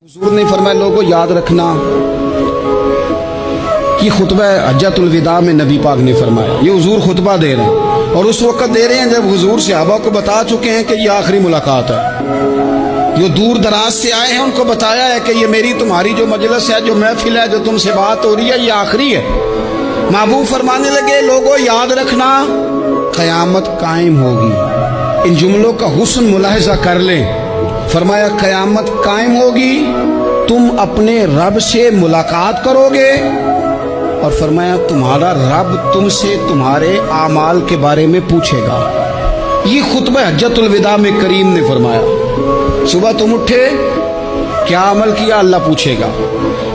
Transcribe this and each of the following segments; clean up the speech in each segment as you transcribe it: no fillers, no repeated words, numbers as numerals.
हुजूर ने फरमाया लोगों याद रखना कि खुतबा हज्जतुल विदा में नबी पाक ने फरमाया। ये हुजूर खुतबा दे रहे हैं और उस वक्त दे रहे हैं जब हुजूर सहाबा को बता चुके हैं कि ये आखिरी मुलाकात है। जो दूर दराज से आए हैं उनको बताया है कि ये मेरी तुम्हारी जो मजलिस है, जो महफिल है, जो तुमसे बात हो रही है, ये आखिरी है। महबूब फरमाने लगे लोगों याद रखना क़यामत कायम होगी। इन जुमलों का हुस्न मुलाहिजा कर लें। फरमाया क़यामत कायम होगी, तुम अपने रब से मुलाकात करोगे और फरमाया तुम्हारा रब तुमसे तुम्हारे आमाल के बारे में पूछेगा। ये खुतबा हज्जतुल विदा में करीम ने फरमाया। सुबह तुम उठे, क्या अमल किया, अल्लाह पूछेगा।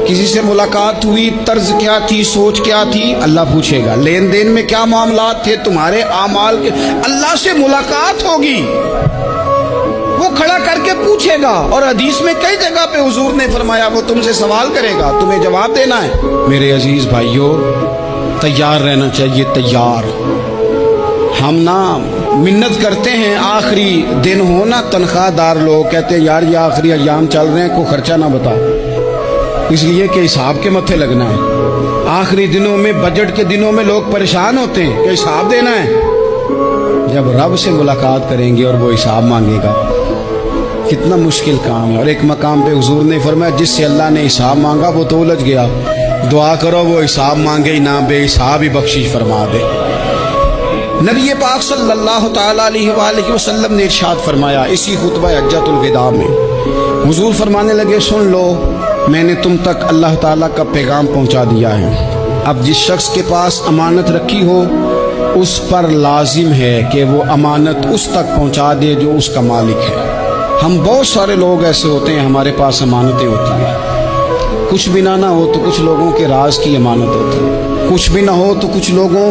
किसी से मुलाकात हुई, तर्ज क्या थी, सोच क्या थी, अल्लाह पूछेगा। लेन देन में क्या मामलात थे, तुम्हारे आमाल के, अल्लाह से मुलाकात होगी, वो खड़ा करके पूछेगा। और हदीस में कई जगह पे हुजूर ने फरमाया वो तुमसे सवाल करेगा, तुम्हें जवाब देना है। मेरे अजीज भाइयों, तैयार रहना चाहिए, तैयार। हम ना मिन्नत करते हैं आखिरी दिन हो ना, तनख्वाहदार लोग कहते हैं यार ये आखिरी अय्याम चल रहे हैं, कोई खर्चा ना बताओ, इसलिए कि हिसाब के मत्थे लगना है। आखिरी दिनों में, बजट के दिनों में लोग परेशान होते हैं कि हिसाब देना है। जब रब से मुलाकात करेंगे और वो हिसाब मांगेगा, कितना मुश्किल काम है। और एक मकाम पे हुजूर ने फरमाया जिससे अल्लाह ने हिसाब मांगा वो तो उलझ गया, दुआ करो वो हिसाब मांगे ही ना, बेहिसाब ही बख्शिश फरमा दे। नबी पाक सल्लल्लाहु तआला अलैहि वसल्लम ने इरशाद फरमाया इसी खुतबा हज्जतुल विदा में। हुजूर फरमाने लगे सुन लो, मैंने तुम तक अल्लाह ताला का पैगाम पहुंचा दिया है। अब जिस शख्स के पास अमानत रखी हो उस पर लाजिम है कि वो अमानत उस तक पहुंचा दे जो उसका मालिक है। हम बहुत सारे लोग ऐसे होते हैं, हमारे पास अमानतें होती हैं, कुछ भी ना हो तो कुछ लोगों के राज की अमानत होती है, कुछ भी ना हो तो कुछ लोगों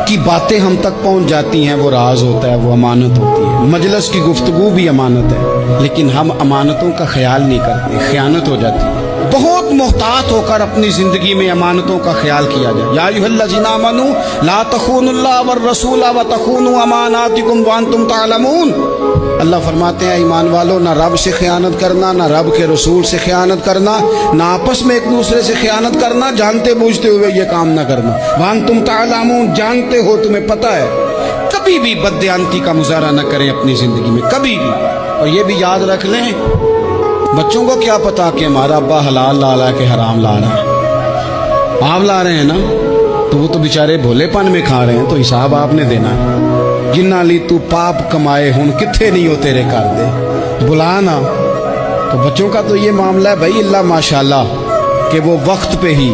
की बातें हम तक पहुंच जाती हैं, वो राज होता है, वो अमानत होती है। मजलिस की गुफ्तगू भी अमानत है, लेकिन हम अमानतों का ख्याल नहीं करते, खयानत हो जाती है। बहुत मोहतात होकर अपनी जिंदगी में अमानतों का ख्याल किया जाए। या अय्युहल्लज़ीना आमनू ला तख़ूनुल्लाह वर रसूला व तख़ूनू अमानातिकुम व अंतुम तालमून। अल्लाह फरमाते हैं ईमान वालों, ना रब से खयानत करना, ना रब के रसूल से खयानत करना, ना आपस में एक दूसरे से खयानत करना, जानते बूझते हुए ये काम ना करना। व अंतुम तालमून, जानते हो, तुम्हें पता है। कभी भी बददियानती का मुजाहरा न करें अपनी जिंदगी में, कभी भी। और ये भी याद रख लें, बच्चों को क्या पता कि हमारा अब्बा हलाल ला रहा है कि हराम ला रहा है। आप ला रहे हैं ना, तो वो तो बेचारे भोलेपन में खा रहे हैं, तो हिसाब आपने देना है। जिन्ना ली तू पाप कमाए हुन किथे नहीं हो तेरे कर दे, बुला ना। तो बच्चों का तो ये मामला है भाई, अल्लाह माशाल्लाह कि वो वक्त पे ही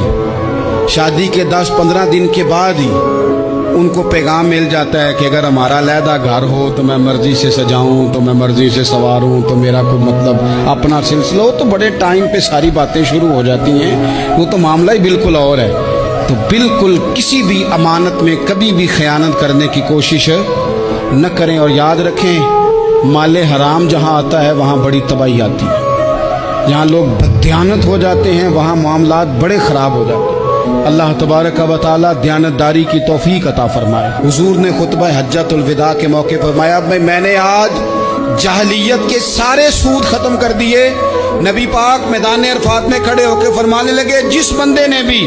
शादी के 10-15 दिन के बाद ही उनको पैगाम मिल जाता है कि अगर हमारा अलहदा घर हो तो मैं मर्जी से सजाऊं, तो मैं मर्जी से सवारूं, तो मेरा कोई मतलब अपना सिलसिला हो, तो बड़े टाइम पे सारी बातें शुरू हो जाती हैं। वो तो मामला ही बिल्कुल और है। तो बिल्कुल किसी भी अमानत में कभी भी खयानत करने की कोशिश न करें। और याद रखें, माले हराम जहाँ आता है वहाँ बड़ी तबाही आती है। जहाँ लोग बददियानत हो जाते हैं वहाँ मामलात बड़े ख़राब हो जाते हैं। अल्लाह तबारक व तआला दयानतदारी की तौफीक अता फरमाए। हुजूर ने खुतबा हज्जतुल विदा के मौके पर फरमाया मैंने आज जाहलियत के सारे सूद ख़त्म कर दिए। नबी पाक मैदान अरफात में खड़े होकर फरमाने लगे जिस बंदे ने भी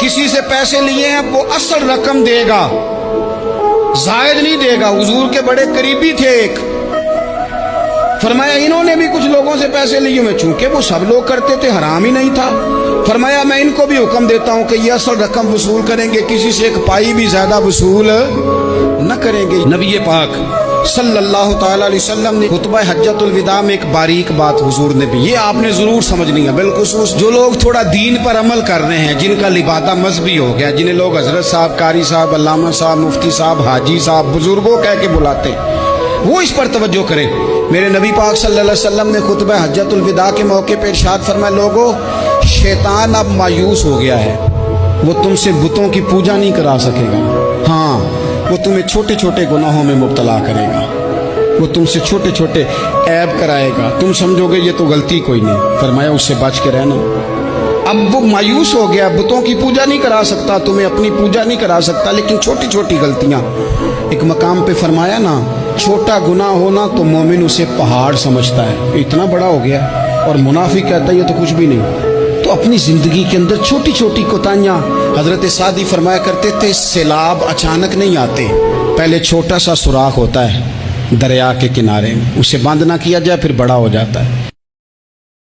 किसी से पैसे लिए हैं वो असल रकम देगा, जायद नहीं देगा। हुजूर के बड़े करीबी थे एक, फरमाया इन्होंने भी कुछ लोगों से पैसे लिए हुए, चूंकि वो सब लोग करते थे, हराम ही नहीं था। फरमाया मैं इनको भी हुक्म देता हूं कि ये असल रकम वसूल करेंगे, किसी से एक पाई भी ज्यादा वसूल न करेंगे। नबी पाक सल्लल्लाहु तआला अलैहि वसल्लम ने खुतबा हज्जतुल विदा में एक बारीक बात हुजूर ने भी, ये आपने जरूर समझनी है, बिलखुसूस जो लोग थोड़ा दीन पर अमल कर रहे हैं, जिनका लिबादा मजहबी हो गया, जिन्हें लोग हजरत साहब, कारी साहब, अल्लामा साहब, मुफ्ती साहब, हाजी साहब, बुजुर्गों कह के बुलाते हैं, वो इस पर तवज्जो करें। मेरे नबी पाक सल्लल्लाहु अलैहि वसल्लम ने खुतबा हज्जतुल विदा के मौके पर इरशाद फरमाया लोगों, शैतान अब मायूस हो गया है, वो तुमसे बुतों की पूजा नहीं करा सकेगा। हाँ, वो तुम्हें छोटे छोटे गुनाहों में मुब्तला करेगा, वो तुमसे छोटे छोटे ऐब कराएगा, तुम समझोगे ये तो गलती कोई नहीं। फरमाया उससे बच के रहना। अब वो मायूस हो गया, बुतों की पूजा नहीं करा सकता, तुम्हें अपनी पूजा नहीं करा सकता, लेकिन छोटी छोटी गलतियां। एक मकाम पे फरमाया ना, छोटा गुनाह होना तो मोमिन उसे पहाड़ समझता है, इतना बड़ा हो गया। اور منافق کہتا ہے یہ تو کچھ بھی نہیں. تو اپنی زندگی کے اندر چھوٹی چھوٹی کوتاہیاں. حضرت سعدی فرمایا کرتے تھے سیلاب اچانک نہیں آتے, پہلے چھوٹا سا سوراخ ہوتا ہے دریا کے کنارے میں, اسے بند نہ کیا جائے پھر بڑا ہو جاتا ہے.